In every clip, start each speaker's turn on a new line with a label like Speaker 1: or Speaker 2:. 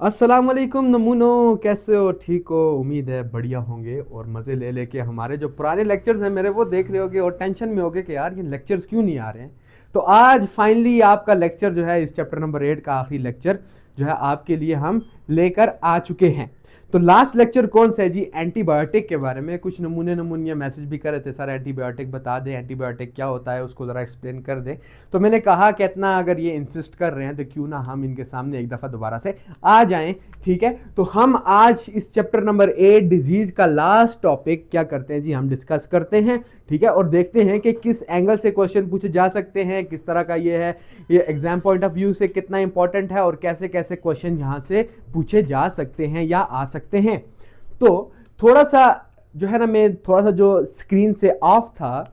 Speaker 1: अस्सलाम वालेकुम नमूनो, कैसे हो? ठीक हो? उम्मीद है बढ़िया होंगे और मज़े ले लेके हमारे जो पुराने लेक्चर्स हैं मेरे वो देख रहे होगे और टेंशन में होगे कि यार ये लेक्चर्स क्यों नहीं आ रहे हैं। तो आज फाइनली आपका लेक्चर जो है इस चैप्टर नंबर 8 का आखिरी लेक्चर जो है आपके लिए हम लेकर आ चुके हैं। तो लास्ट लेक्चर कौन सा है जी? एंटीबायोटिक के बारे में। कुछ नमूने मैसेज भी कर रहे थे, सर एंटीबायोटिक बता दें, एंटीबायोटिक क्या होता है उसको ज़रा एक्सप्लेन कर दें। तो मैंने कहा कि इतना अगर ये इंसिस्ट कर रहे हैं तो क्यों ना हम इनके सामने एक दफ़ा दोबारा से आ जाएं। ठीक है, तो हम आज इस चैप्टर नंबर 8 डिजीज का लास्ट टॉपिक क्या करते हैं जी, हम डिस्कस करते हैं। ठीक है, और देखते हैं कि किस एंगल से क्वेश्चन पूछे जा सकते हैं, किस तरह का ये है, ये एग्जाम पॉइंट ऑफ व्यू से कितना इंपॉर्टेंट है और कैसे कैसे क्वेश्चन यहाँ से पूछे जा सकते हैं या आ सकते हैं। तो थोड़ा सा जो है ना, मैं थोड़ा सा जो स्क्रीन से ऑफ था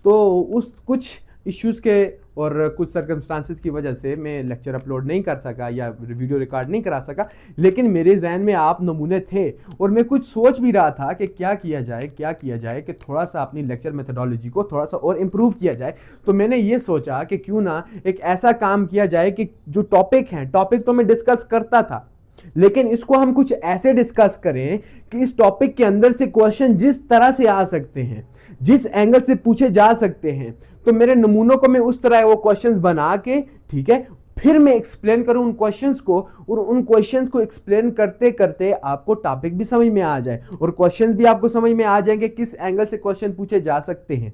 Speaker 1: तो उस कुछ इश्यूज़ के और कुछ सर्कमस्टांसिस की वजह से मैं लेक्चर अपलोड नहीं कर सका या वीडियो रिकॉर्ड नहीं करा सका। लेकिन मेरे जहन में आप नमूने थे और मैं कुछ सोच भी रहा था कि क्या किया जाए कि थोड़ा सा अपनी लेक्चर मेथोडोलॉजी को थोड़ा सा और इम्प्रूव किया जाए। तो मैंने ये सोचा कि क्यों ना एक ऐसा काम किया जाए कि जो टॉपिक तो मैं डिस्कस करता था, लेकिन इसको हम कुछ ऐसे डिस्कस करें कि इस टॉपिक के अंदर से क्वेश्चन जिस तरह से आ सकते हैं, जिस एंगल से पूछे जा सकते हैं, तो मेरे नमूनों को मैं उस तरह वो क्वेश्चंस बना के, ठीक है, फिर मैं एक्सप्लेन करूं उन क्वेश्चंस को, और उन क्वेश्चंस को एक्सप्लेन करते करते आपको टॉपिक भी समझ में आ जाए और क्वेश्चंस भी आपको समझ में आ जाएंगे किस एंगल से क्वेश्चन पूछे जा सकते हैं।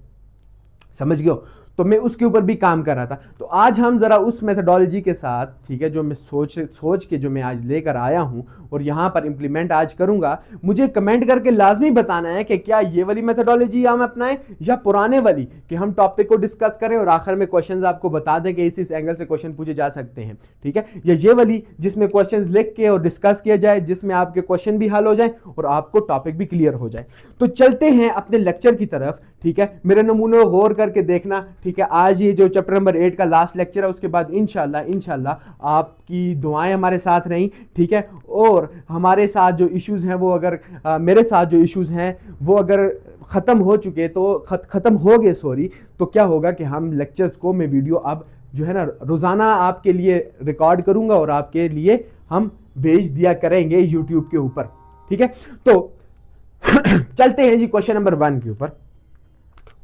Speaker 1: समझ गए? तो मैं उसके ऊपर भी काम कर रहा था। तो आज हम जरा उस मेथोडोलॉजी के साथ, ठीक है, जो मैं सोच के जो मैं आज लेकर आया हूं और यहां पर इंप्लीमेंट आज करूंगा, मुझे कमेंट करके लाजमी बताना है कि क्या ये वाली मेथोडोलॉजी हम अपनाएं या पुराने वाली, कि हम टॉपिक को डिस्कस करें और आखिर में क्वेश्चंस आपको बता दें कि इस एंगल से क्वेश्चन पूछे जा सकते हैं। ठीक है, या ये वाली जिसमें क्वेश्चंस लिख के और डिस्कस किया जाए, जिसमें आपके क्वेश्चन भी हल हो जाए और आपको टॉपिक भी क्लियर हो जाए। तो चलते हैं अपने लेक्चर की तरफ। ठीक है, मेरे नमूनों को गौर करके देखना। ठीक है, आज ये जो चैप्टर नंबर 8 का लास्ट लेक्चर है, उसके बाद इंशाल्लाह आपकी दुआएं हमारे साथ रहीं। ठीक है, और हमारे साथ जो इश्यूज हैं वो अगर मेरे साथ जो इश्यूज हैं वो अगर ख़त्म हो चुके तो ख़त्म हो गए, सॉरी, तो क्या होगा कि हम लेक्चर्स को मैं वीडियो अब जो है ना रोज़ाना आपके लिए रिकॉर्ड करूंगा और आपके लिए हम भेज दिया करेंगे यूट्यूब के ऊपर। ठीक है, तो चलते हैं जी क्वेश्चन नंबर 1 के ऊपर।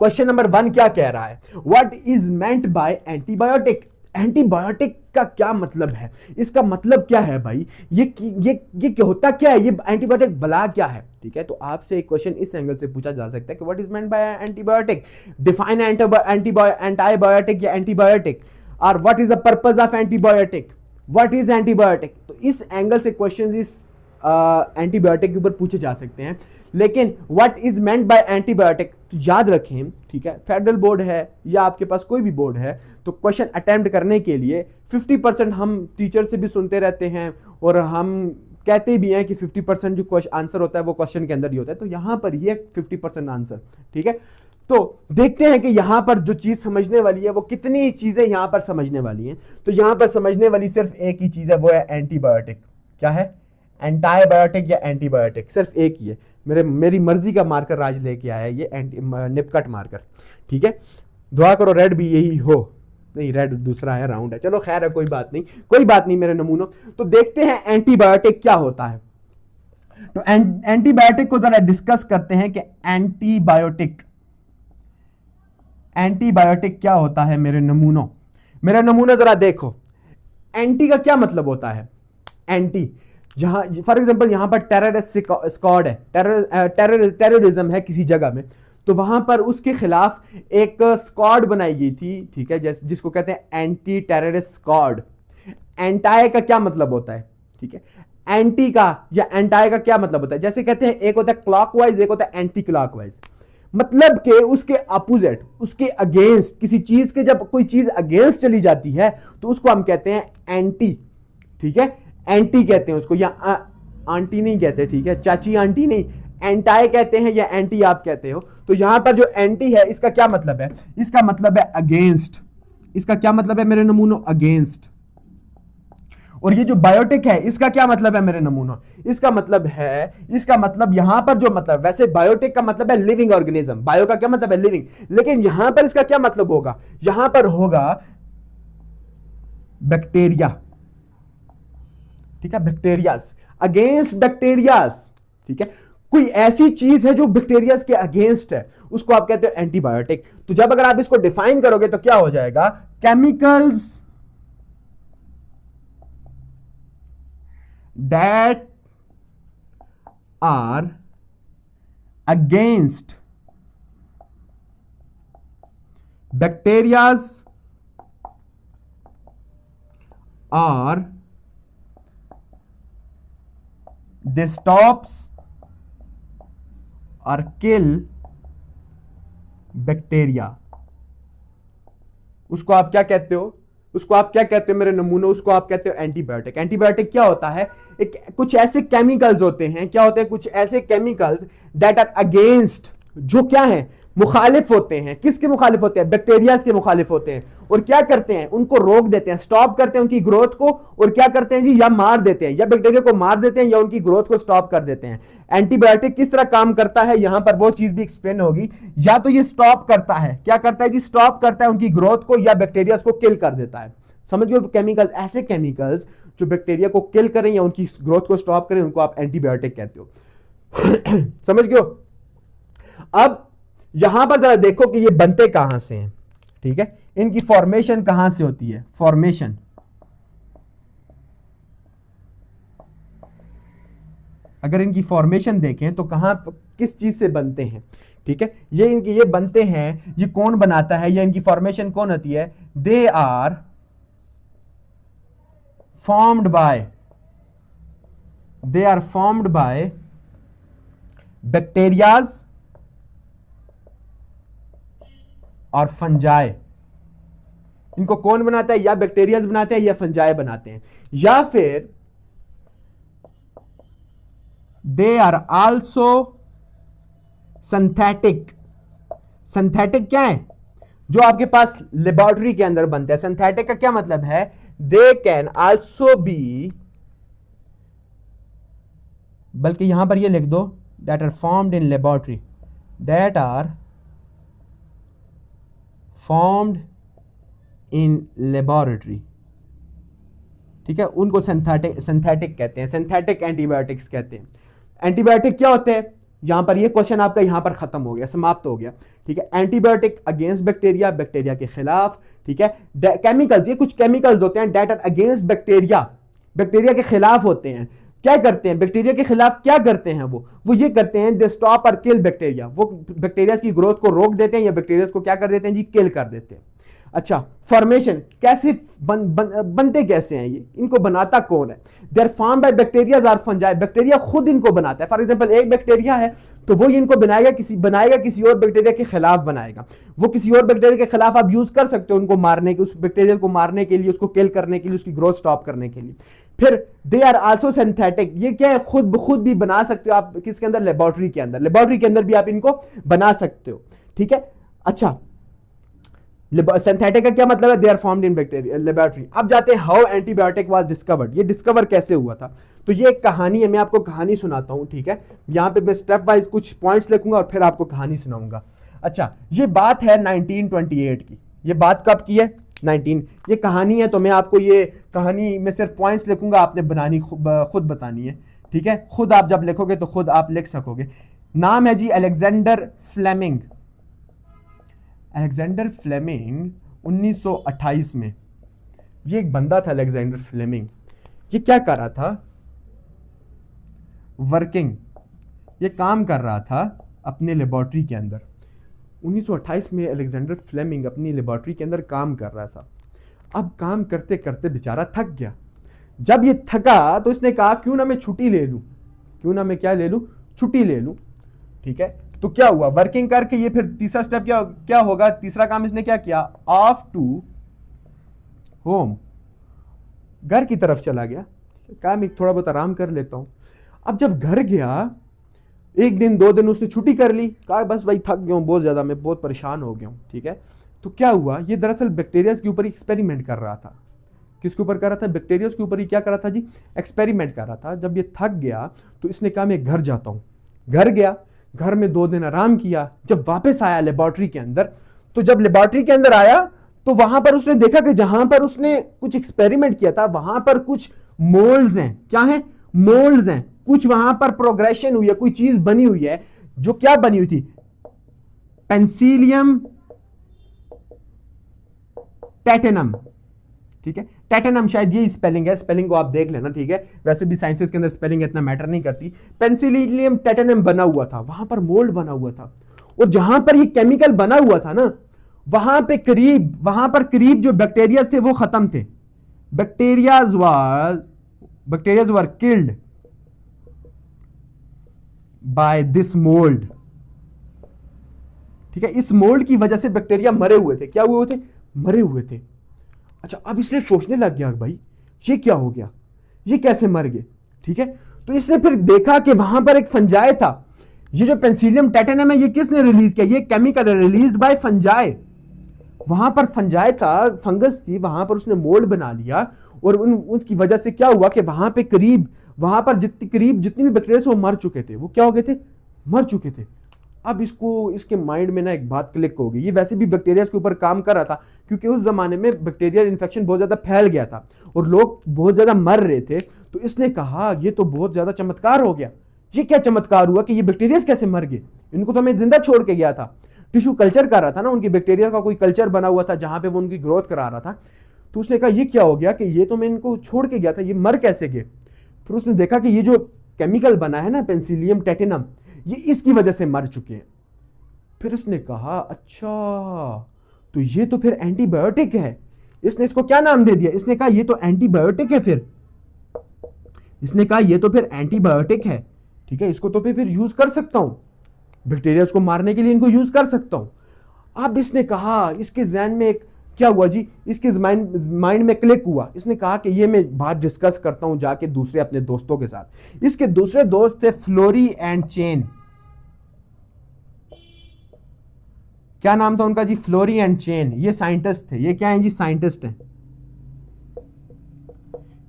Speaker 1: क्वेश्चन नंबर 1 क्या कह रहा है? What is meant by antibiotic? Antibiotic का क्या मतलब है? इसका मतलब क्या है भाई? ये क्या होता क्या है? ये एंटीबायोटिक भला क्या है? ठीक है, तो आपसे एक क्वेश्चन इस एंगल से पूछा जा सकता है कि what is meant by antibiotic, define antibiotic या एंटीबायोटिक, और what is the purpose of antibiotic, what is antibiotic. तो इस एंगल से क्वेश्चन इस एंटीबायोटिक के ऊपर पूछे जा सकते हैं। लेकिन what is meant by antibiotic तो याद रखें, ठीक है, फेडरल बोर्ड है या आपके पास कोई भी बोर्ड है, तो क्वेश्चन अटेम्प्ट करने के लिए 50% हम टीचर से भी सुनते रहते हैं और हम कहते भी हैं कि 50% जो क्वेश्चन आंसर होता है वो क्वेश्चन के अंदर ही होता है। तो यहां पर ये 50% आंसर। ठीक है, तो देखते हैं कि यहां पर जो चीज समझने वाली है वो कितनी चीजें यहां पर समझने वाली हैं। तो यहां पर समझने वाली सिर्फ एक ही चीज है, वो है एंटीबायोटिक। क्या है? एंटाबायोटिक या एंटीबायोटिक, सिर्फ एक ही है। मेरी मर्जी का मार्कर आज लेके आया है, ये निपकट मार्कर। ठीक है, दुआ करो रेड भी यही हो। नहीं, रेड दूसरा है, राउंड है। चलो खैर है, कोई बात नहीं मेरे नमूनों। तो देखते हैं एंटीबायोटिक क्या होता है। तो एंटीबायोटिक को जरा डिस्कस करते हैं कि एंटीबायोटिक क्या होता है मेरे नमूनों जरा देखो। एंटी का क्या मतलब होता है? एंटी, जहां फॉर एग्जांपल यहां पर टेररिस्ट स्क्वाड है, टेररिज्म है किसी जगह में, तो वहां पर उसके खिलाफ एक स्क्वाड बनाई गई थी। ठीक है, जिसको कहते हैं एंटी टेररिस्ट स्क्वाड। एंटाई का क्या मतलब होता है? ठीक है, एंटी का या एंटाई का क्या मतलब होता है? जैसे कहते हैं एक होता है क्लॉकवाइज, एक होता है एंटी क्लॉकवाइज। मतलब कि उसके अपोजिट, उसके अगेंस्ट, किसी चीज के जब कोई चीज अगेंस्ट चली जाती है तो उसको हम कहते हैं एंटी। ठीक है, एंटी कहते हैं उसको, या आंटी नहीं कहते। ठीक है, चाची आंटी नहीं, एंटाई कहते हैं या एंटी आप कहते हो। तो यहां पर जो एंटी है इसका क्या मतलब है? इसका मतलब है अगेंस्ट। इसका क्या मतलब है मेरे नमूनों? अगेंस्ट। और ये जो बायोटिक है इसका क्या मतलब है मेरे नमूनों? इसका मतलब यहां पर जो मतलब, वैसे बायोटिक का मतलब है लिविंग ऑर्गेनिज्म, बायो का क्या मतलब है? लिविंग। लेकिन यहां पर इसका क्या मतलब होगा? यहां पर होगा बैक्टीरिया। ठीक है, बैक्टीरियाज, अगेंस्ट बैक्टीरियाज, ठीक है, कोई ऐसी चीज है जो बैक्टीरियाज के अगेंस्ट है, उसको आप कहते हो एंटीबायोटिक। तो जब अगर आप इसको डिफाइन करोगे तो क्या हो जाएगा, chemicals that are against bacterias or they stops or kill bacteria. उसको आप क्या कहते हो, उसको आप क्या कहते हो मेरे नमूनों, उसको आप कहते हो एंटीबायोटिक। एंटीबायोटिक क्या होता है, कुछ ऐसे केमिकल्स होते हैं, क्या होते हैं, कुछ ऐसे केमिकल्स दैट आर अगेंस्ट, जो क्या है, मुखालिफ होते हैं। किसके मुखालिफ होते हैं, बैक्टीरियाज के मुखालिफ होते हैं, और क्या करते हैं, उनको रोक देते हैं, स्टॉप करते हैं उनकी ग्रोथ को, और क्या करते हैं जी, या मार देते हैं, या बैक्टीरिया को मार देते हैं, या उनकी ग्रोथ को स्टॉप कर देते हैं। एंटीबायोटिक किस तरह काम करता है, यहां पर वो चीज भी एक्सप्लेन होगी। या तो ये स्टॉप करता है, क्या करता है जी, स्टॉप करता है उनकी ग्रोथ को, या बैक्टीरिया को किल कर देता है। समझ गए, केमिकल्स, ऐसे केमिकल्स जो बैक्टीरिया को किल करें या उनकी ग्रोथ को स्टॉप करें, उनको आप एंटीबायोटिक कहते हो। समझ गए। अब यहां पर जरा देखो कि ये बनते कहां से हैं, ठीक है, इनकी फॉर्मेशन कहां से होती है, फॉर्मेशन। अगर इनकी फॉर्मेशन देखें तो कहां, किस चीज से बनते हैं, ठीक है, ये बनते हैं, ये कौन बनाता है, या इनकी फॉर्मेशन कौन होती है, they are formed by bacterias और फंजाई। इनको कौन बनाता है, या बैक्टीरियाज बनाते हैं या फंजाई बनाते हैं, या फिर they are also synthetic. Synthetic क्या है, जो आपके पास लेबोरेटरी के अंदर बनते हैं। सिंथेटिक का क्या मतलब है, दे कैन आल्सो बी, बल्कि यहां पर ये लिख दो, that are formed in laboratory, that are formed in laboratory, ठीक है, उनको सिंथेटिक कहते हैं, सिंथेटिक एंटीबायोटिक्स कहते हैं। एंटीबायोटिक क्या होते हैं, यहां पर ये क्वेश्चन आपका यहां पर खत्म हो गया, समाप्त हो गया, ठीक है। एंटीबायोटिक अगेंस्ट बैक्टीरिया, बैक्टीरिया के खिलाफ, ठीक है। केमिकल्स, ये कुछ केमिकल्स होते हैं that are against bacteria, bacteria के खिलाफ होते हैं। क्या करते हैं, बैक्टीरिया के खिलाफ क्या करते हैं, वो ये करते हैं, दे स्टॉप और किल बैक्टीरिया, वो बैक्टीरिया की ग्रोथ को रोक देते हैं, या बैक्टीरिया को क्या कर देते हैं जी, किल कर देते हैं। अच्छा, फॉर्मेशन कैसे बनते कैसे हैं ये, इनको बनाता कौन है, they are formed by bacterias और फंजाई, बैक्टीरिया खुद इनको बनाता है। फॉर एग्जांपल एक बैक्टीरिया है तो वो इनको बनाएगा किसी और बैक्टीरिया के खिलाफ बनाएगा, वो किसी और बैक्टीरिया के खिलाफ आप यूज कर सकते हो उनको मारने के, उस बैक्टीरिया को मारने के लिए, उसको किल करने के लिए, उसकी ग्रोथ स्टॉप करने के लिए। फिर दे आर आल्सो सिंथेटिक, ये क्या है, खुद भी बना सकते हो आप, किसके अंदर, लेबोरेटरी के अंदर, लेबोरेटरी के अंदर भी आप इनको बना सकते हो, ठीक है। अच्छा, सिंथेटिक का क्या मतलब है, they are formed in bacteria laboratory. अब जाते हैं हाउ एंटीबायोटिक वाज डिस्कवर्ड, ये डिस्कवर कैसे हुआ था। तो ये एक कहानी है, मैं आपको कहानी सुनाता हूं, ठीक है। यहां पे मैं स्टेप वाइज कुछ पॉइंट्स लिखूंगा और फिर आपको कहानी सुनाऊंगा। अच्छा, ये बात है 1928 की, ये बात कब की है, 19, ये कहानी है, तो मैं आपको ये कहानी में सिर्फ पॉइंट्स लिखूंगा, आपने बनानी खुद बतानी है, ठीक है। खुद आप जब लिखोगे तो खुद आप लिख सकोगे। नाम है जी अलेक्जेंडर फ्लेमिंग। अलेक्जेंडर फ्लेमिंग 1928 में, ये एक बंदा था अलेक्जेंडर फ्लेमिंग। ये क्या कर रहा था, वर्किंग, ये काम कर रहा था अपने लेबोरेटरी के अंदर। 1928 में अलेक्जेंडर फ्लेमिंग अपनी लेबोरेटरी के अंदर काम कर रहा था। अब काम करते करते बेचारा थक गया। जब ये थका तो इसने कहा क्यों ना मैं छुट्टी ले लूं, क्यों ना मैं क्या ले लूं, छुट्टी ले लूं, ठीक है। तो क्या हुआ, वर्किंग करके ये फिर तीसरा स्टेप क्या होगा, तीसरा काम इसने क्या किया, ऑफ टू होम, घर की तरफ चला गया। कहा मैं थोड़ा बहुत आराम कर लेता हूं। अब जब घर गया, एक दिन 2 दिन उसने छुट्टी कर ली, कहा बस भाई थक गया हूं बहुत ज्यादा, मैं बहुत परेशान हो गया हूं, ठीक है। तो क्या हुआ, ये दरअसल बैक्टीरिया के ऊपर एक्सपेरिमेंट कर रहा था। किसके ऊपर कर रहा था, बैक्टीरिया के ऊपर ही क्या कर रहा था जी, एक्सपेरिमेंट कर रहा था। जब ये थक गया तो इसने कहा मैं घर जाता हूं। घर गया, घर में 2 दिन आराम किया। जब वापस आया लेबोरेटरी के अंदर, तो जब लेबोरेटरी के अंदर आया तो वहां पर उसने देखा कि जहां पर उसने कुछ एक्सपेरिमेंट किया था, वहां पर कुछ मोल्ड्स हैं। क्या है? मोल्ड्स हैं। कुछ वहां पर प्रोग्रेशन हुई है, कोई चीज बनी हुई है जो क्या बनी हुई थी? पेंसिलियम टैटेनम। ठीक है, टैटेनम शायद ये स्पेलिंग है, स्पेलिंग को आप देख लेना, ठीक है। वैसे भी साइंसेस के अंदर स्पेलिंग इतना मैटर नहीं करती। पेंसिलियम टैटेनम बना हुआ था, वहां पर मोल्ड बना हुआ था, और जहां पर ये केमिकल बना हुआ था ना, वहां पर करीब जो बैक्टीरिया थे वो खत्म थे। Bacterias were killed by this mould. ठीक है, इस मोल्ड की वजह से बैक्टीरिया मरे हुए थे। क्या हुए थे? मरे हुए थे। अच्छा, अब इसने सोचने लग गया भाई ये क्या हो गया, ये कैसे मर गए? ठीक है, तो इसने फिर देखा कि वहां पर एक फंजाई था। ये जो पेंसिलियम टैटेनम है ये किसने रिलीज किया? ये केमिकल रिलीज्ड बाय फंजाई। वहां पर फंजाई था, फंगस थी, वहां पर उसने मोल्ड बना लिया, और उनकी वजह से क्या हुआ कि वहां पर जितनी भी बैक्टीरिया वो मर चुके थे। वो क्या हो गए थे? मर चुके थे। अब इसके माइंड में ना एक बात क्लिक हो गई। ये वैसे भी बैक्टीरिया के ऊपर काम कर रहा था, क्योंकि उस जमाने में बैक्टीरियल इन्फेक्शन बहुत ज्यादा फैल गया था और लोग बहुत ज्यादा मर रहे थे। तो इसने कहा ये तो बहुत ज्यादा चमत्कार हो गया। ये क्या चमत्कार हुआ कि ये बैक्टीरिया कैसे मर गए? इनको तो हमें जिंदा छोड़ के गया था। टिश्यू कल्चर कर रहा था ना, उनकी बैक्टीरिया का कोई कल्चर बना हुआ था जहां पे वो उनकी ग्रोथ करा रहा था। तो उसने कहा ये क्या हो गया कि ये तो मैं इनको छोड़ के गया था, ये मर कैसे गए? फिर उसने देखा कि ये जो केमिकल बना है ना पेंसिलियम टैटेनम, ये इसकी वजह से मर चुके हैं। फिर इसने कहा अच्छा, तो ये तो फिर एंटीबायोटिक है। इसने इसको क्या नाम दे दिया? इसने कहा ये तो एंटीबायोटिक है। फिर इसने कहा ये तो फिर एंटीबायोटिक है। ठीक है, इसको तो फिर यूज कर सकता हूं, बैक्टीरिया को मारने के लिए इनको यूज कर सकता हूं। अब इसने कहा, इसके जहन में एक क्या हुआ जी, इसके माइंड में क्लिक हुआ। इसने कहा कि ये मैं बात डिस्कस करता हूं जाके दूसरे अपने दोस्तों के साथ। इसके दूसरे दोस्त थे फ्लोरी एंड चेन। क्या नाम था उनका जी? Florey and Chain. ये साइंटिस्ट थे। ये क्या है जी? साइंटिस्ट हैं।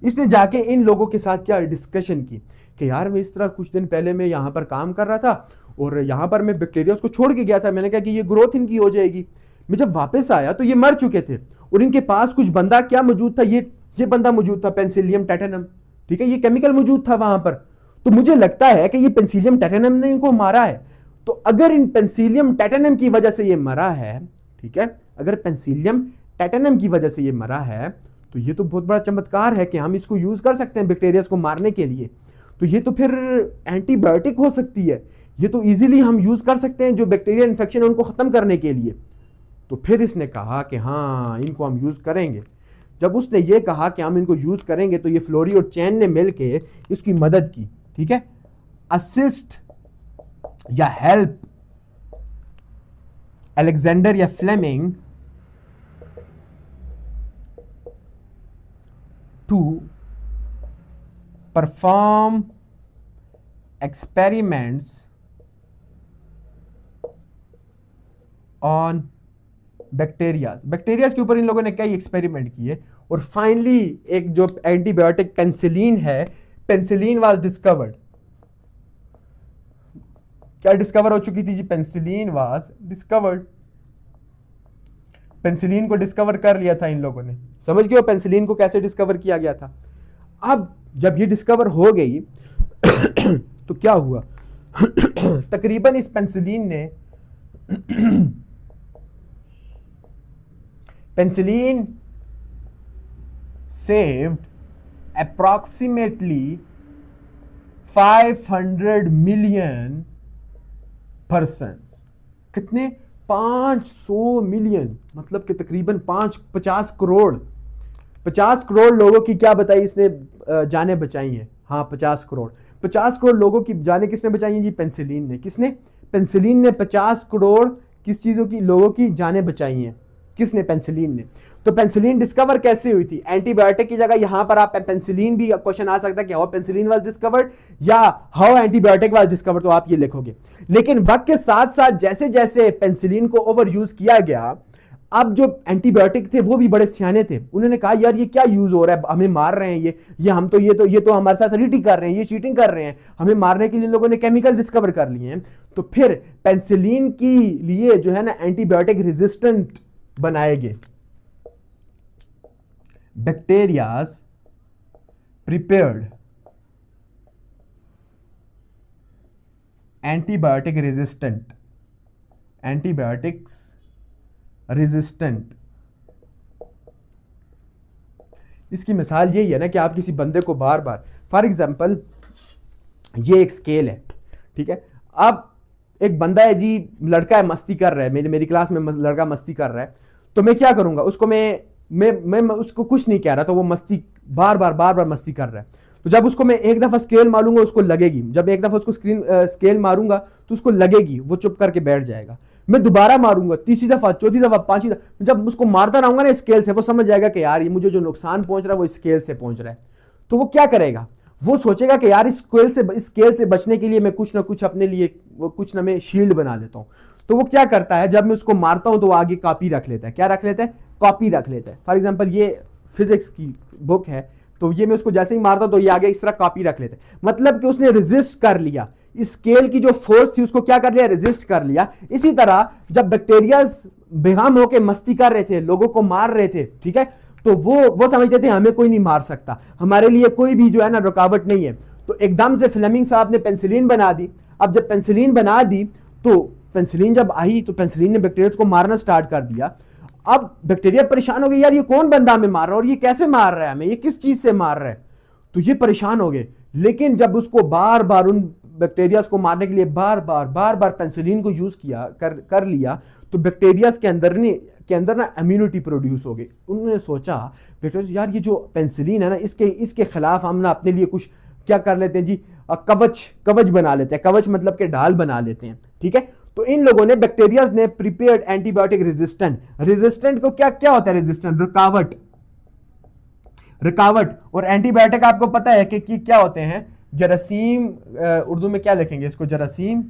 Speaker 1: इसने जाके इन लोगों के साथ क्या डिस्कशन की कि यार मैं इस तरह कुछ दिन पहले मैं यहां पर काम कर रहा था और यहां पर मैं बैक्टीरिया को छोड़ के गया था। मैंने कहा कि ये ग्रोथ इनकी हो जाएगी। मैं जब वापस आया तो ये मर चुके थे, और इनके पास कुछ बंदा क्या मौजूद था? ये बंदा मौजूद था, पेंसिलियम टैटेनम। ठीक है, ये केमिकल मौजूद था वहां पर। तो मुझे लगता है कि ये पेंसिलियम टैटेनम ने इनको मारा है। तो अगर इन पेंसिलियम टैटेनम की वजह से ये मरा है, ठीक है, अगर पेंसिलियम टैटेनम की वजह से ये मरा है, तो ये तो बहुत बड़ा चमत्कार है कि हम इसको यूज कर सकते हैं बैक्टीरिया को मारने के लिए। तो ये तो फिर एंटीबायोटिक हो सकती है। ये तो इजीली हम यूज कर सकते हैं जो बैक्टीरिया इन्फेक्शन है उनको खत्म करने के लिए। तो फिर इसने कहा कि हाँ इनको हम यूज करेंगे। जब उसने ये कहा कि हम इनको यूज करेंगे, तो ये फ्लोरी और चैन ने मिलके इसकी मदद की। ठीक है, असिस्ट या हेल्प अलेक्जेंडर या Fleming to perform experiments on bacteria के ऊपर इन लोगों ने कई एक्सपेरिमेंट किए, और फाइनली एक जो एंटीबायोटिक पेंसिलिन है, पेंसिलिन वाज डिस्कवर्ड। क्या डिस्कवर हो चुकी थी जी? Penicillin was discovered. पेंसिलिन को डिस्कवर कर लिया था इन लोगों ने। समझ गए हो पेंसिलिन को कैसे डिस्कवर किया गया था? अब जब ये डिस्कवर हो गई तो क्या हुआ? तकरीबन इस पेंसिलिन ने penicillin saved approximately 500 million persons। कितने? 500 मिलियन, मतलब कि तकरीबन 50 करोड़। 50 करोड़ लोगों की क्या बताई इसने जानें बचाई हैं। हाँ 50 करोड़ लोगों की जानें किसने बचाई हैं जी? पेंसिलिन ने। किसने? पेंसिलिन ने 50 करोड़ किस चीजों की, लोगों की जानें बचाई हैं। किसने? पेंसिलिन ने। तो पेंसिलिन डिस्कवर कैसे हुई थी? एंटीबायोटिक की जगह यहां पर आप पेंसिलिन भी क्वेश्चन आ सकता है कि हाउ पेंसिलिन वाज डिस्कवर्ड या हाउ एंटीबायोटिक वाज डिस्कवर्ड, तो आप ये लिखोगे। लेकिन वक्त के साथ साथ जैसे जैसे पेंसिलिन को ओवर यूज किया गया, अब जो एंटीबायोटिक थे वो भी बड़े सियाने थे। उन्होंने कहा यार ये क्या यूज हो रहा है, हमें मार रहे हैं ये हम तो ये तो हमारे साथ रीटी कर रहे हैं, ये चीटिंग कर रहे हैं, हमें मारने के लिए लोगों ने केमिकल डिस्कवर कर लिए हैं। तो फिर पेंसिलिन की लिए जो है ना एंटीबायोटिक रेजिस्टेंट बनाए गए bacterias prepared antibiotic resistant, antibiotics resistant. इसकी मिसाल यही है ना कि आप किसी बंदे को बार बार, फॉर एग्जांपल ये एक स्केल है, ठीक है। अब एक बंदा है जी, लड़का है, मस्ती कर रहा है, मेरी क्लास में लड़का मस्ती कर रहा है, तो मैं क्या करूंगा, उसको मैं उसको कुछ नहीं कह रहा, तो वो मस्ती बार बार मस्ती कर रहा है। तो जब उसको मैं एक दफा स्केल मारूंगा उसको लगेगी, जब एक दफा उसको स्केल मारूंगा तो उसको लगेगी, वो चुप करके बैठ जाएगा। मैं दोबारा मारूंगा, तीसरी दफा, चौथी दफा, पांचवी दफा, जब उसको मारता रहूंगा ना स्केल से, वो समझ जाएगा कि यार ये मुझे जो नुकसान पहुंच रहा है वो स्केल से पहुंच रहा है। तो वो क्या करेगा, वो सोचेगा कि यार इस स्केल से बचने के लिए मैं कुछ ना कुछ अपने लिए कुछ ना मैं शील्ड बना लेता हूं। तो वो क्या करता है, जब मैं उसको मारता हूं तो वो आगे कॉपी रख लेता है। क्या रख लेता है, कॉपी रख लेता है। फॉर एग्जांपल ये फिजिक्स की बुक है, तो ये मैं उसको जैसे ही मारता हूं तो ये आगे इस तरह कॉपी रख लेता है। मतलब कि उसने रेजिस्ट कर लिया, स्केल की जो फोर्स थी उसको क्या कर लिया, रेजिस्ट कर लिया। इसी तरह जब बैक्टीरिया बेगम होकर मस्ती कर रहे थे, लोगों को मार रहे थे, ठीक है, तो वो समझते थे हमें कोई नहीं मार सकता, हमारे लिए कोई भी जो है ना रुकावट नहीं है। तो एकदम से फ्लेमिंग साहब ने पेंसिलिन बना दी। अब जब पेंसिलिन बना दी तो पेंसिलिन जब आई तो पेंसिलिन ने बैक्टीरिया को मारना स्टार्ट कर दिया। अब बैक्टीरिया परेशान हो गए, यार ये कौन बंदा हमें मार रहा है और ये कैसे मार रहा है हमें, ये किस चीज से मार रहा है। तो ये परेशान हो गए। लेकिन जब उसको बार बार उन बैक्टीरिया को मारने के लिए बार बार पेंसिलिन को यूज किया कर लिया, तो बैक्टीरिया के अंदर ना इम्यूनिटी प्रोड्यूस हो गई। उन्होंने सोचा बैक्टीरिया यार ये जो पेंसिलिन है ना, इसके खिलाफ हम ना अपने लिए कुछ क्या कर लेते हैं जी, कवच बना लेते हैं। कवच मतलब के ढाल बना लेते हैं, ठीक है। तो इन लोगों ने, बैक्टीरिया ने प्रिपेयर्ड एंटीबायोटिक रेजिस्टेंट को क्या होता है, रेजिस्टेंट रुकावट। और एंटीबायोटिक आपको पता है कि क्या होते हैं, जरासीम, उर्दू में क्या लिखेंगे इसको, जरासीम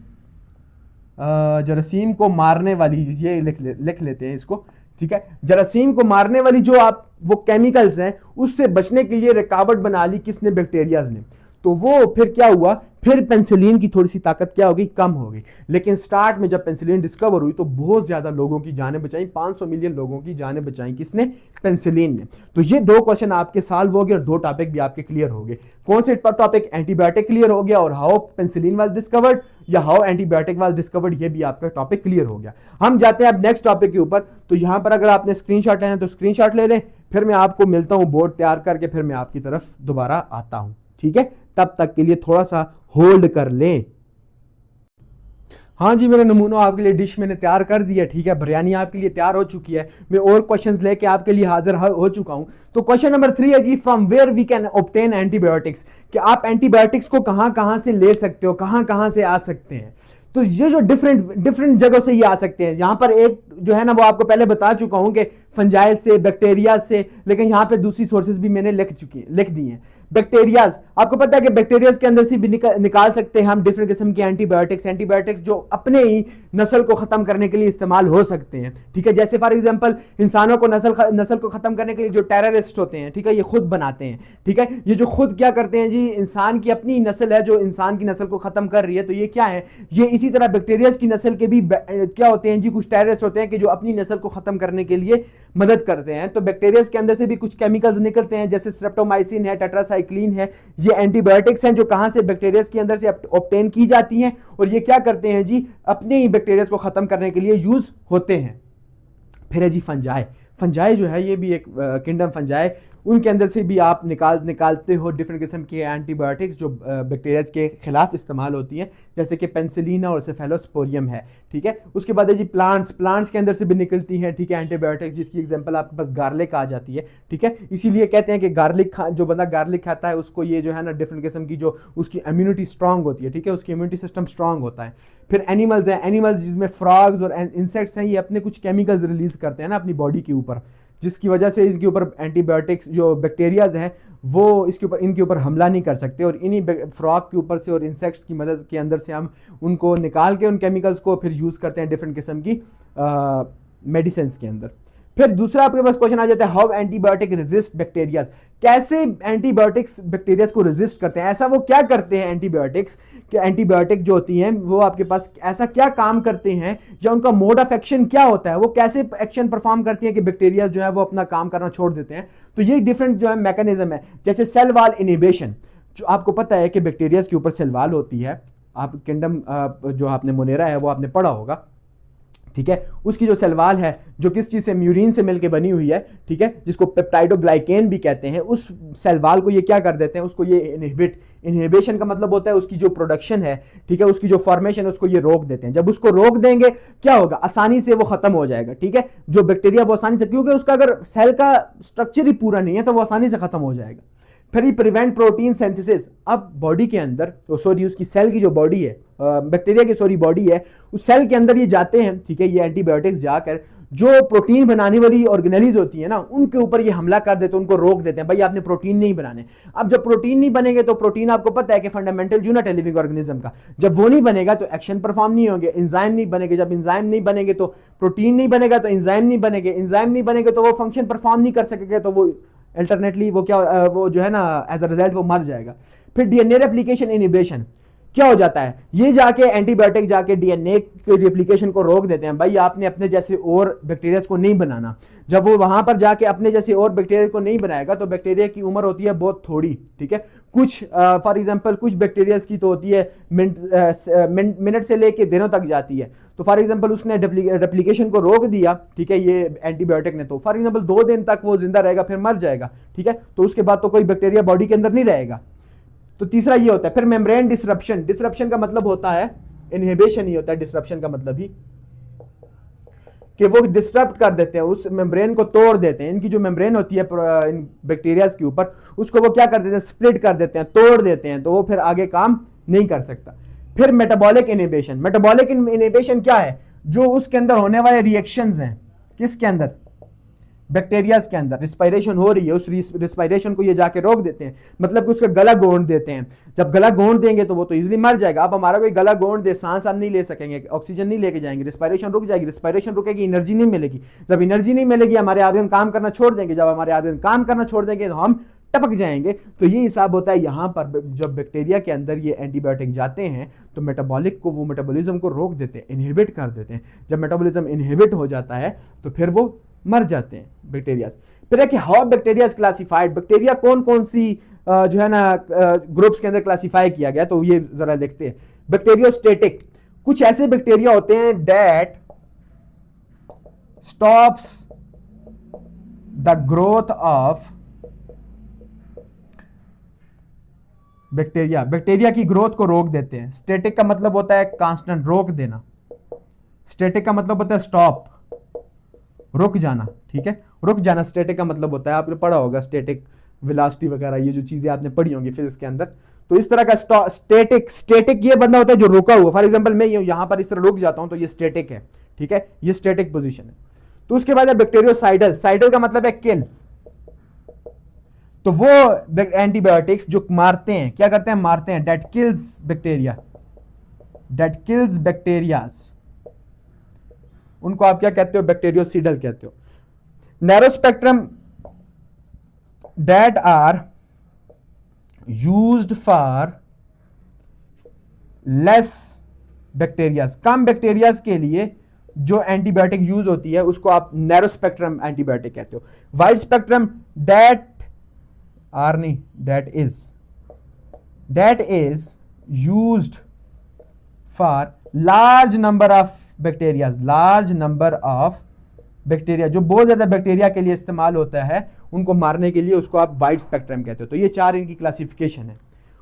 Speaker 1: को मारने वाली, ये लिख लेते हैं इसको, ठीक है। जरासीम को मारने वाली जो आप वो केमिकल्स हैं, उससे बचने के लिए रुकावट बना ली किसने, बैक्टीरियाज ने। तो वो फिर क्या हुआ, फिर पेंसिलिन की थोड़ी सी ताकत क्या हो गई, कम हो गई। लेकिन स्टार्ट में जब पेंसिलिन डिस्कवर हुई तो बहुत ज्यादा लोगों की जानें बचाई, 500 मिलियन लोगों की जानें बचाई किसने, पेंसिलिन ने। तो ये 2 क्वेश्चन आपके सॉल्व हो गए और 2 टॉपिक भी आपके क्लियर हो गए। कौन से टॉपिक, एंटीबायोटिक क्लियर हो गया और हाउ पेंसिलिन वाज डिस्कवर्ड, या हाउ एंटीबायोटिक वाज डिस्कवर्ड, ये भी आपका टॉपिक क्लियर हो गया। हम जाते हैं अब नेक्स्ट टॉपिक के ऊपर। तो यहां पर अगर आपने स्क्रीनशॉट लेना है तो स्क्रीनशॉट ले लें, फिर मैं आपको मिलता हूं बोर्ड तैयार करके, फिर मैं आपकी तरफ दोबारा आता हूं, ठीक है। तब तक के लिए थोड़ा सा होल्ड कर लें। हाँ जी, मेरा नमूना आपके लिए डिश मैंने तैयार कर दिया, ठीक है। बिरयानी आपके लिए तैयार हो चुकी है। मैं और क्वेश्चंस लेके आपके लिए हाजिर हो चुका हूं। तो क्वेश्चन नंबर 3 है जी, from where we can obtain antibiotics, कि आप एंटीबायोटिक्स को कहां से ले सकते हो, कहां से आ सकते हैं। तो ये जो डिफरेंट जगह से ये आ सकते हैं। यहां पर एक जो है ना वो आपको पहले बता चुका हूं कि फंजाइज से, बैक्टीरिया से, लेकिन यहां पे दूसरी सोर्सेज भी मैंने लिख दी हैं। बैक्टीरियाज, आपको पता है कि बैक्टीरियाज के अंदर से भी निकाल सकते हैं हम डिफरेंट किस्म के एंटीबायोटिक्स जो अपने ही नस्ल को खत्म करने के लिए इस्तेमाल हो सकते हैं, ठीक है। जैसे फॉर एग्जांपल इंसानों को नस्ल को खत्म करने के लिए जो टेररिस्ट होते हैं, ठीक है, ये खुद बनाते हैं, ठीक है। ये जो खुद क्या करते हैं जी, इंसान की अपनी नस्ल है जो इंसान की नस्ल को खत्म कर रही है, तो ये क्या है, ये इसी तरह बैक्टीरियाज की नस्ल के भी क्या होते हैं जी, कुछ टेररिस्ट होते हैं कि जो अपनी नस्ल को खत्म करने के लिए मदद करते हैं। तो बैक्टीरियाज के अंदर से भी कुछ केमिकल्स निकलते हैं, जैसे स्ट्रेप्टोमाइसिन है, टेट्रासाइक्लिन है। ये एंटीबायोटिक्स हैं जो कहां से, बैक्टीरियाज के अंदर से ऑब्टेन की जाती हैं, और ये क्या करते हैं जी, अपने ही बैक्टीरियाज को खत्म करने के लिए यूज होते हैं। फिर है जी फंजाई जो है, ये भी एक किंगडम फंजाई, उनके अंदर से भी आप निकालते हो डिफरेंट किस्म के एंटीबायोटिक्स जो बैक्टीरिया के खिलाफ इस्तेमाल होती हैं, जैसे कि पेंसिलिना और सेफेलोस्पोरियम है, ठीक है। उसके बाद है जी प्लांट्स के अंदर से भी निकलती हैं, ठीक है, एंटीबायोटिक्स, जिसकी एग्जांपल आपके पास गार्लिक आ जाती है, ठीक है। इसीलिए कहते हैं कि जो बंदा गार्लिक खाता है उसको ये जो है ना डिफरेंट किस्म की जो उसकी इम्यूनिटी स्ट्रांग होती है, ठीक है, उसकी इम्यूनिटी सिस्टम स्ट्रांग होता है। फिर एनिमल्स हैं, एनिमल्स जिसमें फ्रॉग्स और इंसेक्ट्स हैं, ये अपने कुछ केमिकल्स रिलीज करते हैं ना अपनी बॉडी के ऊपर, जिसकी वजह से इसके ऊपर एंटीबायोटिक्स जो बैक्टीरियाज हैं वो इनके ऊपर हमला नहीं कर सकते, और इन्हीं फ्रॉग के ऊपर से और इंसेक्ट्स की मदद के अंदर से हम उनको निकाल के उन केमिकल्स को फिर यूज़ करते हैं डिफरेंट किस्म की मेडिसिन के अंदर। फिर दूसरा आपके पास क्वेश्चन आ जाता है, हाउ एंटीबायोटिक रेजिस्ट बैक्टीरिया, कैसे एंटीबायोटिक्स बैक्टीरिया को रेजिस्ट करते हैं, ऐसा वो क्या करते हैं एंटीबायोटिक्स, कि एंटीबायोटिक जो होती हैं वो आपके पास ऐसा क्या काम करते हैं, या उनका मोड ऑफ एक्शन क्या होता है, वो कैसे एक्शन परफॉर्म करती है कि बैक्टीरिया जो है वो अपना काम करना छोड़ देते हैं। तो ये डिफरेंट जो है मैकेनिज्म है। जैसे सेल वॉल इनिबिशन, जो आपको पता है कि बैक्टीरिया के ऊपर सेल वॉल होती है, आप किंगडम जो आपने मोनेरा है वो आपने पढ़ा होगा, ठीक है, उसकी जो सेल वॉल है जो किस चीज से, म्यूरिन से मिलकर बनी हुई है, ठीक है, जिसको पेप्टाइडोग्लाइकेन भी कहते हैं, उस सेल वॉल को ये क्या कर देते हैं, उसको ये इनहिबिशन का मतलब होता है उसकी जो प्रोडक्शन है, ठीक है, उसकी जो फॉर्मेशन है उसको ये रोक देते हैं। जब उसको रोक देंगे क्या होगा, आसानी से वो खत्म हो जाएगा, ठीक है, जो बैक्टीरिया वो आसानी से, क्योंकि उसका अगर सेल का स्ट्रक्चर ही पूरा नहीं है तो वो आसानी से खत्म हो जाएगा। फिर ही प्रिवेंट प्रोटीन सिंथेसिस, अब बॉडी के अंदर तो सॉरी उसकी सेल की जो बॉडी है, बैक्टीरिया की सॉरी बॉडी है, उस सेल के अंदर ये जाते हैं, ठीक है, ये एंटीबायोटिक्स जाकर जो प्रोटीन बनाने वाली ऑर्गेनेलीज होती है ना उनके ऊपर ये हमला कर देते हैं, उनको रोक देते हैं, भाई आपने प्रोटीन नहीं बनाने। अब जब प्रोटीन नहीं बनेंगे तो प्रोटीन आपको पता है कि फंडामेंटल यूनिट है लिविंग ऑर्गेनिज्म का, जब वो नहीं बनेगा तो एक्शन परफॉर्म नहीं होंगे, एंजाइम नहीं बनेंगे, जब एंजाइम नहीं बनेंगे तो प्रोटीन नहीं बनेगा, तो एंजाइम नहीं बनेंगे, एंजाइम नहीं बनेंगे तो वो फंक्शन परफॉर्म नहीं कर सकेंगे, तो वो अल्टरनेटली वो क्या वो जो है ना एज अ रिजल्ट वो मर जाएगा। फिर डीएनए रेप्लिकेशन इनिबिशन, क्या हो जाता है, ये जाके एंटीबायोटिक जाके डीएनए के रेप्लिकेशन को रोक देते हैं, भाई आपने अपने जैसे और बैक्टीरिया को नहीं बनाना। जब वो वहां पर जाके अपने जैसे और बैक्टीरिया को नहीं बनाएगा तो बैक्टीरिया की उम्र होती है बहुत थोड़ी, ठीक है, कुछ फॉर एग्जांपल कुछ बैक्टीरिया की तो होती है मिनट से लेके दिनों तक जाती है। तो फॉर एग्जांपल उसने रेप्लिकेशन को रोक दिया, ठीक है, ये एंटीबायोटिक ने, तो फॉर एग्जांपल 2 दिन तक वो जिंदा रहेगा फिर मर जाएगा, ठीक है, तो उसके बाद तो कोई बैक्टीरिया बॉडी के अंदर नहीं रहेगा। तो तीसरा ये होता है। फिर मेम्ब्रेन डिसरप्शन, डिसरप्शन का मतलब होता है इनहिबिशन ही होता है, डिसरप्शन का मतलब ही कि वो डिस्टर्ब कर देते हैं, उस मेम्ब्रेन को तोड़ देते हैं। इनकी जो मेम्ब्रेन होती है इन बैक्टीरिया के ऊपर, उसको वो क्या कर देते हैं, स्प्लिट कर देते हैं, तोड़ देते हैं, तो वो फिर आगे काम नहीं कर सकता। फिर मेटाबॉलिक इनहिबिशन, मेटाबॉलिक इनहिबिशन क्या है, जो उसके अंदर होने वाले रिएक्शंस हैं, किसके अंदर, बैक्टीरिया के अंदर रिस्पायरेशन हो रही है, उस रिस्पायरेशन को ये जाके रोक देते हैं, मतलब कि उसका गला गोंद देते हैं। जब गला गोंद देंगे तो वो तो इजीली मर जाएगा। अब हमारा कोई गला गोंद दे, सांस हम नहीं ले सकेंगे, ऑक्सीजन नहीं लेके जाएंगे, रिस्पायरेशन रुक जाएगी, रिस्पायरेशन रुकेगी, एनर्जी नहीं मिलेगी। जब एनर्जी नहीं मिलेगी हमारे आर्गन काम करना छोड़ देंगे, जब हमारे आर्गन काम करना छोड़ देंगे तो हम टपक जाएंगे। तो ये हिसाब होता है यहाँ पर, जब बैक्टीरिया के अंदर ये एंटीबायोटिक जाते हैं तो मेटाबॉलिक को, वो मेटाबॉलिज्म को रोक देते हैं, इनहिबिट कर देते हैं। जब मेटाबॉलिज्म इनहिबिट हो जाता है तो फिर वो मर जाते हैं बैक्टीरिया। फिर है कि हाउ बैक्टीरिया क्लासिफाइड, बैक्टीरिया कौन कौन सी जो है ना ग्रुप्स के अंदर क्लासिफाई किया गया, तो ये जरा देखते हैं। बैक्टीरियोस्टेटिक, कुछ ऐसे बैक्टीरिया होते हैं that stops the growth of bacteria, bacteria की ग्रोथ को रोक देते हैं। स्टेटिक का मतलब होता है कांस्टेंट, रोक देना। स्टेटिक का मतलब होता है स्टॉप, रुक जाना, ठीक है, रुक जाना स्टेटिक का मतलब होता है। आपने पढ़ा होगा स्टेटिक वेलोसिटी वगैरह, ये जो चीजें आपने पढ़ी होंगी फिजिक्स के अंदर। तो इस तरह का स्टेटिक ये बंदा होता है जो रुका हुआ। फॉर एग्जांपल मैं यहां पर इस तरह रुक जाता हूं तो ये स्टेटिक है, ठीक है, ये स्टेटिक पोजीशन है। तो उसके बाद है बैक्टीरियोसाइडल, साइडल का मतलब है किल। तो वो एंटीबायोटिक्स जो मारते हैं, क्या करते हैं, मारते हैं, that kills bacteria, that kills bacterias, उनको आप क्या कहते हो, बैक्टीरियोसिडल कहते हो। Narrow spectrum that are used for less bacterias, कम बैक्टीरियाज के लिए जो एंटीबायोटिक यूज होती है उसको आप नैरो स्पेक्ट्रम एंटीबायोटिक कहते हो। वाइड स्पेक्ट्रम दैट आर नहीं, that is used for large number of bacteria, large number of bacteria, जो बहुत ज्यादा बैक्टीरिया के लिए इस्तेमाल होता है, उनको मारने के लिए उसको आप वाइड स्पेक्ट्रम कहते हो। तो ये 4 इनकी क्लासिफिकेशन है।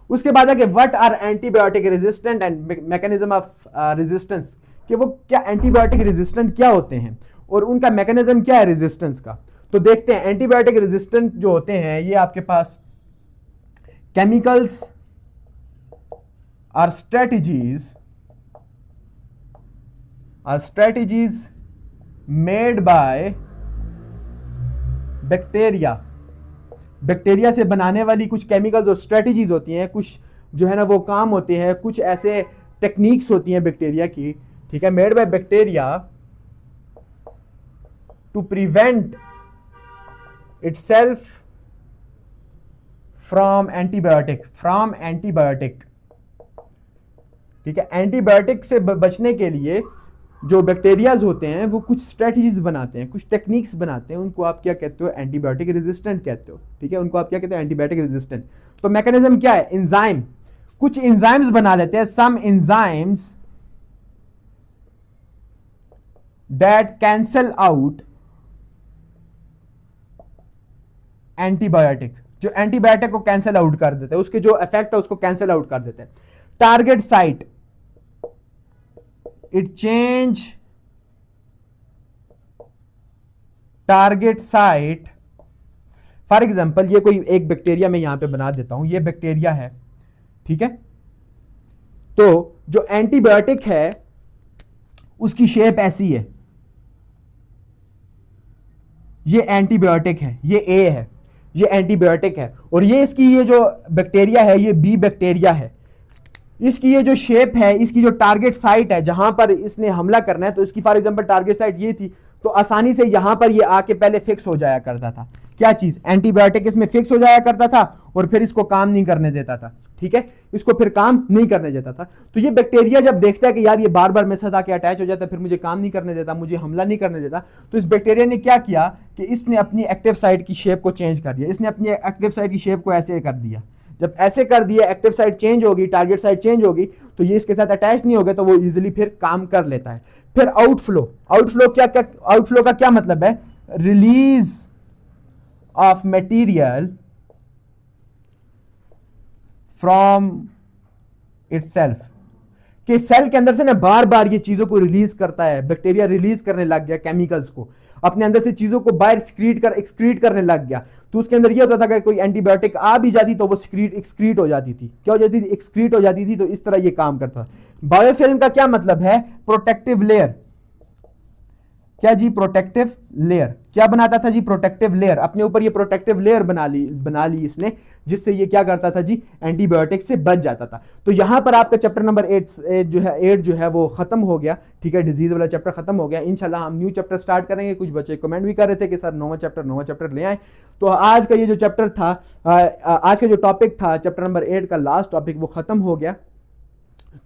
Speaker 1: उसके बाद है कि what are antibiotic resistant and mechanism of resistance, कि वो क्या एंटीबायोटिक रेजिस्टेंट क्या होते हैं और उनका मैकेनिज्म क्या है रेजिस्टेंस का। तो देखते हैं एंटीबायोटिक रेजिस्टेंट जो होते हैं, ये आपके पास chemicals are strategies made by bacteria से बनाने वाली कुछ केमिकल्स और स्ट्रेटजीज होती हैं, कुछ जो है ना वो काम होते हैं, कुछ ऐसे टेक्निक्स होती हैं बैक्टीरिया की, ठीक है, made by bacteria to prevent itself from antibiotic, ठीक है। एंटीबायोटिक से बचने के लिए जो बैक्टीरियाज होते हैं वो कुछ स्ट्रेटजीज बनाते हैं, कुछ टेक्निक्स बनाते हैं, उनको आप क्या कहते हो, एंटीबायोटिक रेजिस्टेंट कहते हो, ठीक है। उनको आप क्या कहते हो, एंटीबायोटिक रेजिस्टेंट। तो मैकेनिज्म क्या है, एंजाइम, कुछ एंजाइम्स बना लेते हैं, some enzymes that cancel out antibiotic, जो एंटीबायोटिक को कैंसिल आउट कर देते हैं, उसके जो इफेक्ट है उसको कैंसिल आउट कर देते हैं। Target site, it change target site. For example ये कोई एक बैक्टीरिया मैं यहां पे बना देता हूं, ये बैक्टीरिया है, ठीक है। तो जो एंटीबायोटिक है उसकी शेप ऐसी है, ये एंटीबायोटिक है, ये ए है, ये एंटीबायोटिक है, और ये इसकी ये जो बैक्टीरिया है ये बी बैक्टीरिया है। इसकी ये जो शेप है, इसकी जो टारगेट साइट है जहां पर इसने हमला करना है, तो इसकी फॉर एग्जांपल टारगेट साइट ये थी, तो आसानी से यहां पर ये आके पहले फिक्स हो जाया करता था। क्या चीज, एंटीबायोटिक इसमें फिक्स हो जाया करता था और फिर इसको काम नहीं करने देता था, ठीक है, इसको फिर काम नहीं करने देता था। तो ये बैक्टीरिया जब देखता है कि यार ये बार बार मेरे साथ आके अटैच हो जाता है, फिर मुझे काम नहीं करने देता, मुझे हमला नहीं करने देता, तो इस बैक्टीरिया ने क्या किया कि इसने अपनी एक्टिव साइट की शेप को चेंज कर दिया। इसने अपनी एक्टिव साइट की शेप को ऐसे कर दिया। जब ऐसे कर दिया, एक्टिव साइट चेंज होगी, टारगेट साइट चेंज होगी, तो ये इसके साथ अटैच नहीं होगा, तो वो इजीली फिर काम कर लेता है। फिर आउटफ्लो, आउटफ्लो का क्या मतलब है, release of material from itself, कि सेल के अंदर से ना बार बार ये चीजों को रिलीज करता है, बैक्टीरिया रिलीज करने लग गया केमिकल्स को, अपने अंदर से चीजों को बाहर एक्सक्रीट करने लग गया। तो उसके अंदर ये होता था कि कोई एंटीबायोटिक आ भी जाती तो वो एक्सक्रीट हो जाती थी। क्या हो जाती थी, एक्सक्रीट हो जाती थी। तो इस तरह ये काम करता था। बायोफिल्म का क्या मतलब है, प्रोटेक्टिव लेयर। क्या जी, प्रोटेक्टिव लेयर। क्या बनाता था जी, प्रोटेक्टिव लेयर। अपने ऊपर ये प्रोटेक्टिव लेयर बना ली इसने, जिससे ये क्या करता था जी, एंटीबायोटिक से बच जाता था। तो यहां पर आपका चैप्टर नंबर 8 जो है वो खत्म हो गया, ठीक है, डिजीज वाला चैप्टर खत्म हो गया। इंशाल्लाह हम न्यू चैप्टर स्टार्ट करेंगे। कुछ बच्चे कमेंट भी कर रहे थे कि सर नौवां चैप्टर ले आए। तो आज का ये जो चैप्टर था, आज का जो टॉपिक था चैप्टर नंबर 8 का लास्ट टॉपिक, वो खत्म हो गया।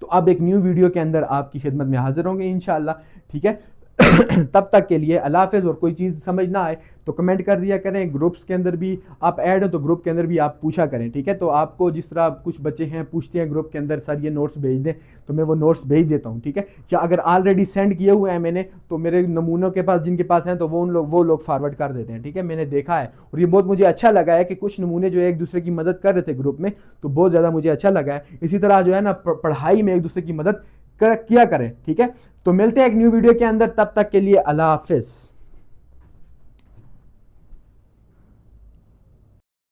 Speaker 1: तो अब एक न्यू वीडियो के अंदर आपकी खिदमत में हाजिर होंगे इंशाल्लाह, ठीक है। तब तक के लिए अल्लाह हाफिज़। और कोई चीज़ समझ ना आए तो कमेंट कर दिया करें। ग्रुप्स के अंदर भी आप ऐड हो तो ग्रुप के अंदर भी आप पूछा करें, ठीक है। तो आपको जिस तरह कुछ बच्चे हैं पूछते हैं ग्रुप के अंदर, सर ये नोट्स भेज दें, तो मैं वो नोट्स भेज देता हूँ, ठीक है। या अगर ऑलरेडी सेंड किए हुए हैं मैंने, तो मेरे नमूनों के पास जिनके पास हैं तो वो लोग फॉरवर्ड कर देते हैं, ठीक है। मैंने देखा है और ये बहुत मुझे अच्छा लगा है कि कुछ नमूने जो एक दूसरे की मदद कर रहे थे ग्रुप में, तो बहुत ज़्यादा मुझे अच्छा लगा है। इसी तरह जो है ना पढ़ाई में एक दूसरे की मदद किया करें, ठीक है। तो मिलते हैं एक न्यू वीडियो के अंदर, तब तक के लिए अल्लाह हाफिज़।